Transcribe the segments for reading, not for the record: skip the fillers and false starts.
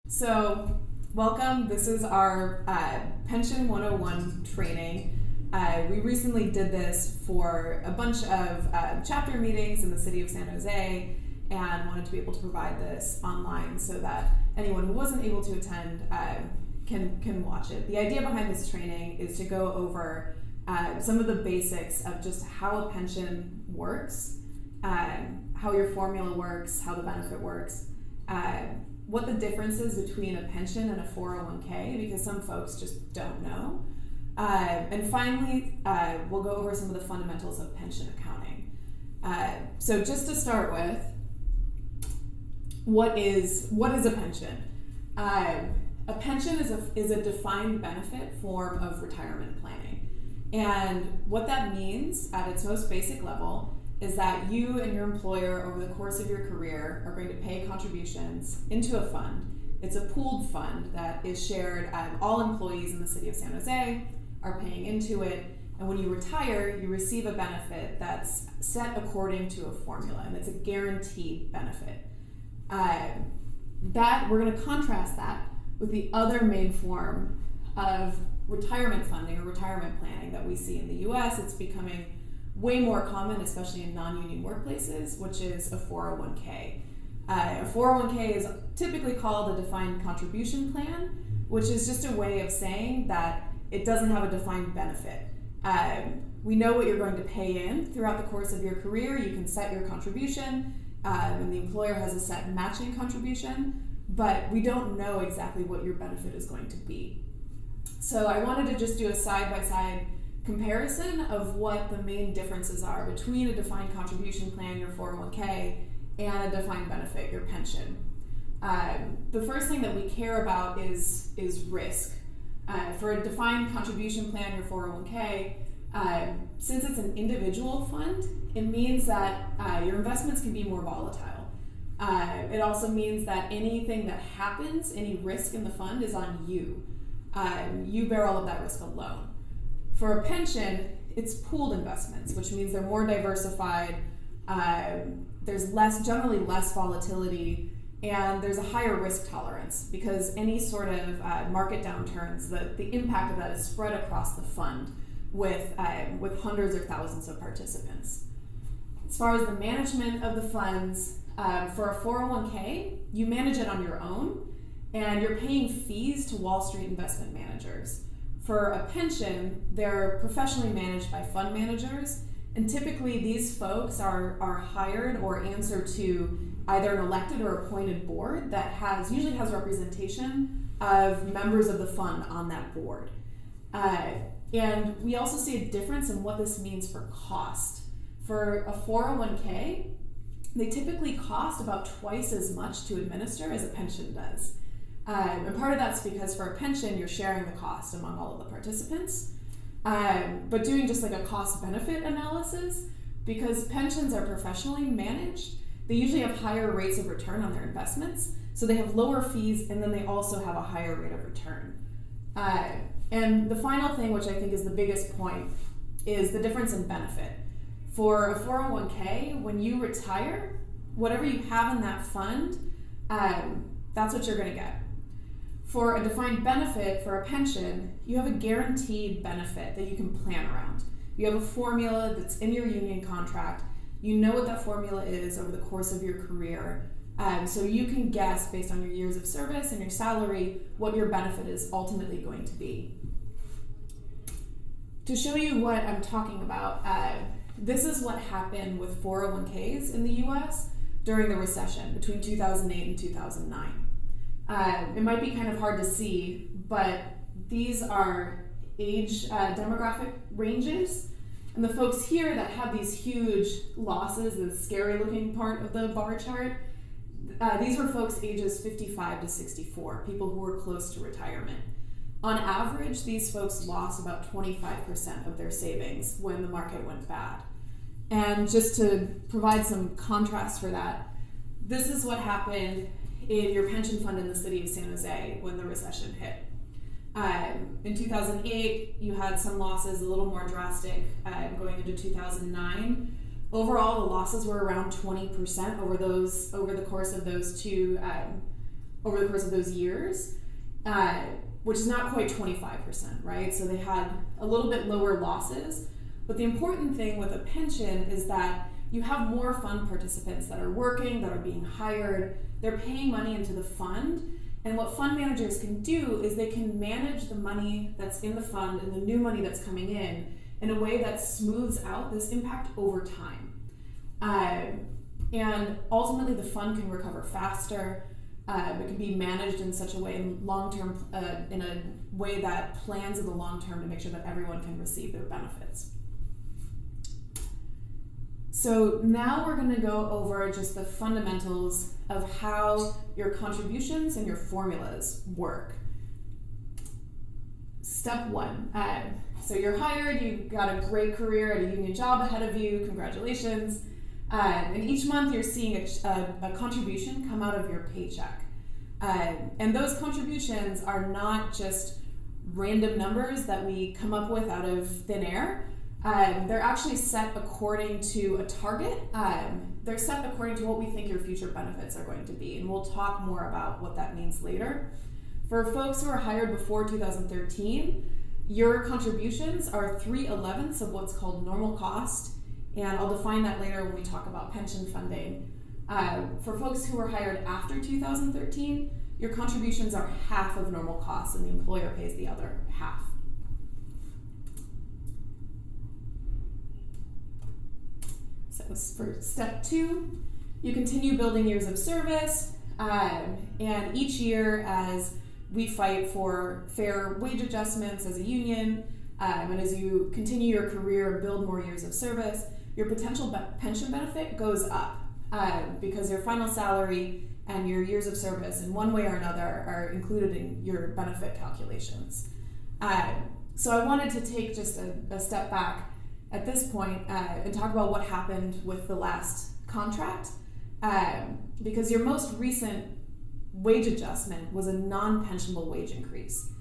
So, welcome. This is our Pension 101 training. We recently did this for a bunch of chapter meetings in the city of San Jose and wanted to be able to provide this online so that anyone who wasn't able to attend can watch it. The idea behind this training is to go over some of the basics of just how a pension works, how your formula works, how the benefit works, what the difference is between a pension and a 401k, because some folks just don't know. And finally, we'll go over some of the fundamentals of pension accounting. So just to start with, what is a pension? A pension is a defined benefit form of retirement planning. And what that means at its most basic level is that you and your employer over the course of your career are going to pay contributions into a fund. It's a pooled fund that is shared. All employees in the city of San Jose are paying into it, and when you retire, you receive a benefit that's set according to a formula, and it's a guaranteed benefit. That we're going to contrast that with the other main form of retirement funding or retirement planning that we see in the US. It's becoming way more common, especially in non-union workplaces, which is a 401k. A 401k is typically called a defined contribution plan, which is just a way of saying that it doesn't have a defined benefit. We know what you're going to pay in throughout the course of your career. You can set your contribution, and the employer has a set matching contribution, but we don't know exactly what your benefit is going to be. So I wanted to just do a side-by-side comparison of what the main differences are between a defined contribution plan, your 401k, and a defined benefit, your pension. The first thing that we care about is risk. For a defined contribution plan, your 401k, since it's an individual fund, it means that your investments can be more volatile. It also means that anything that happens, any risk in the fund, is on you. You bear all of that risk alone. For a pension, it's pooled investments, which means they're more diversified, there's generally less volatility, and there's a higher risk tolerance because any sort of market downturns, the impact of that is spread across the fund with hundreds or thousands of participants. As far as the management of the funds, for a 401k, you manage it on your own, and you're paying fees to Wall Street investment managers. For a pension, they're professionally managed by fund managers, and typically these folks are hired or answer to either an elected or appointed board that usually has representation of members of the fund on that board. And we also see a difference in what this means for cost. For a 401k, they typically cost about twice as much to administer as a pension does. And part of that's because for a pension, you're sharing the cost among all of the participants. But doing just like a cost-benefit analysis, because pensions are professionally managed, they usually have higher rates of return on their investments. So they have lower fees, and then they also have a higher rate of return. And the final thing, which I think is the biggest point, is the difference in benefit. For a 401k, when you retire, whatever you have in that fund, that's what you're going to get. For a defined benefit, for a pension, you have a guaranteed benefit that you can plan around. You have a formula that's in your union contract. You know what that formula is over the course of your career. So you can guess based on your years of service and your salary what your benefit is ultimately going to be. To show you what I'm talking about, this is what happened with 401ks in the US during the recession between 2008 and 2009. It might be kind of hard to see, but these are age demographic ranges. And the folks here that have these huge losses, the scary looking part of the bar chart, these were folks ages 55 to 64, people who were close to retirement. On average, these folks lost about 25% of their savings when the market went bad. And just to provide some contrast for that, this is what happened in your pension fund in the city of San Jose when the recession hit. In 2008, you had some losses a little more drastic going into 2009. Overall, the losses were around 20% over the course of those two over the course of those years, which is not quite 25%, right? So they had a little bit lower losses. But the important thing with a pension is that you have more fund participants that are working, that are being hired, they're paying money into the fund. And what fund managers can do is they can manage the money that's in the fund and the new money that's coming in a way that smooths out this impact over time. And ultimately the fund can recover faster. It can be managed in such a way in long-term, in a way that plans in the long term to make sure that everyone can receive their benefits. So now we're going to go over just the fundamentals of how your contributions and your formulas work. Step one. So you're hired, you've got a great career at a union job ahead of you, congratulations. And each month you're seeing a contribution come out of your paycheck. And those contributions are not just random numbers that we come up with out of thin air. They're actually set according to a target. They're set according to what we think your future benefits are going to be, and we'll talk more about what that means later. For folks who are hired before 2013, your contributions are 3/11 of what's called normal cost, and I'll define that later when we talk about pension funding. For folks who were hired after 2013, your contributions are half of normal cost, and the employer pays the other half. So for step two, you continue building years of service, and each year as we fight for fair wage adjustments as a union, and as you continue your career and build more years of service, your potential pension benefit goes up because your final salary and your years of service in one way or another are included in your benefit calculations. So I wanted to take just a step back at this point and talk about what happened with the last contract, because your most recent wage adjustment was a non-pensionable wage increase,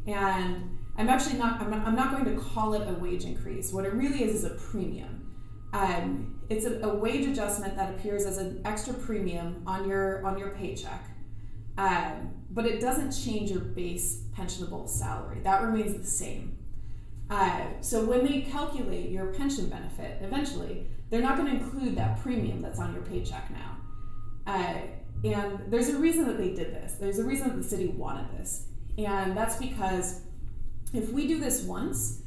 and I'm not going to call it a wage increase. What it really is a premium. It's a wage adjustment that appears as an extra premium on your paycheck, but it doesn't change your base pensionable salary. That remains the same. So when they calculate your pension benefit, eventually, they're not going to include that premium that's on your paycheck now. And there's a reason that they did this. There's a reason that the city wanted this. And that's because if we do this once,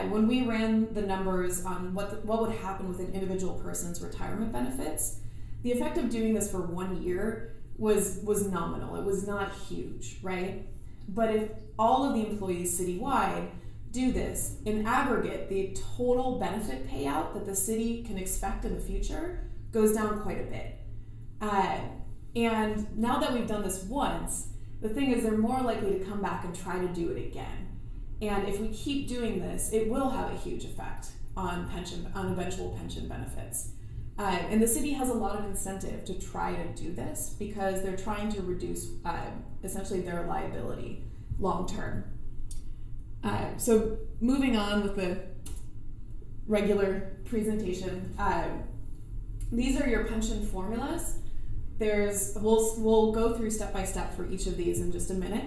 when we ran the numbers on what would happen with an individual person's retirement benefits, the effect of doing this for 1 year was nominal. It was not huge, right? But if all of the employees citywide do this, in aggregate, the total benefit payout that the city can expect in the future goes down quite a bit. And now that we've done this once, the thing is they're more likely to come back and try to do it again. And if we keep doing this, it will have a huge effect on eventual pension benefits. And the city has a lot of incentive to try to do this because they're trying to reduce essentially their liability long term. So moving on with the regular presentation, these are your pension formulas. We'll go through step by step for each of these in just a minute.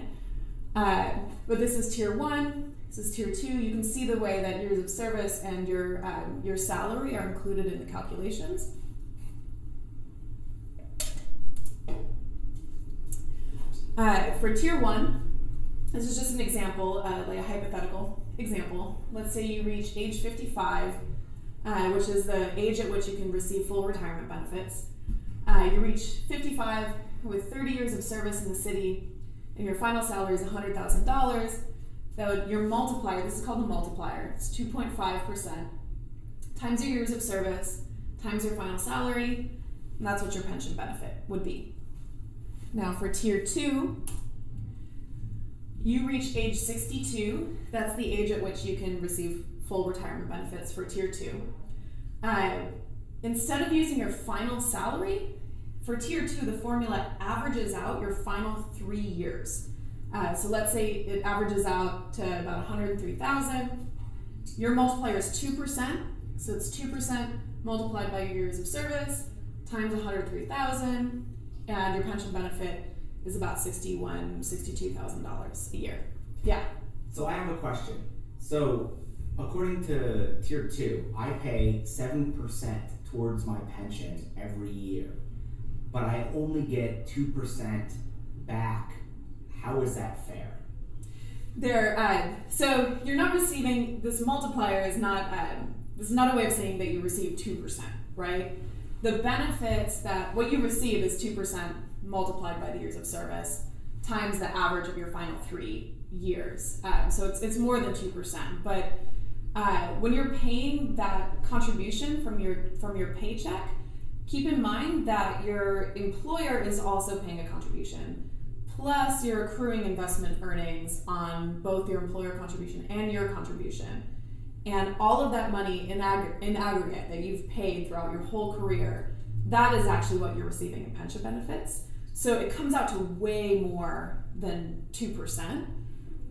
But this is tier 1, this is tier 2. You can see the way that years of service and your salary are included in the calculations. For tier 1, this is just an example, like a hypothetical example. Let's say you reach age 55, which is the age at which you can receive full retirement benefits. You reach 55 with 30 years of service in the city, and your final salary is $100,000. Your multiplier, this is called the multiplier, it's 2.5%, times your years of service, times your final salary, and that's what your pension benefit would be. Now for tier 2, you reach age 62, that's the age at which you can receive full retirement benefits for tier 2. Instead of using your final salary, for tier 2, the formula averages out your final 3 years. So let's say it averages out to about 103,000. Your multiplier is 2%, so it's 2% multiplied by your years of service times 103,000, and your pension benefit is about $62,000 a year. Yeah. So I have a question. So according to Tier 2, I pay 7% towards my pension every year, but I only get 2% back. How is that fair? So you're not receiving, this multiplier is not, this is not a way of saying that you receive 2%, right? The benefits what you receive is 2% multiplied by the years of service times the average of your final 3 years. So it's more than 2%. But when you're paying that contribution from your paycheck, keep in mind that your employer is also paying a contribution. Plus, you're accruing investment earnings on both your employer contribution and your contribution. And all of that money in aggregate that you've paid throughout your whole career, that is actually what you're receiving in pension benefits. So it comes out to way more than 2%.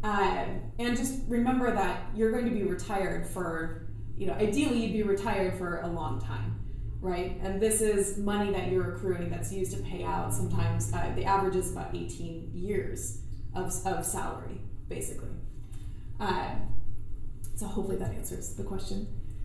And just remember that you're going to be retired for, ideally you'd be retired for a long time, right? And this is money that you're accruing that's used to pay out sometimes, the average is about 18 years of salary, basically. So hopefully that answers the question.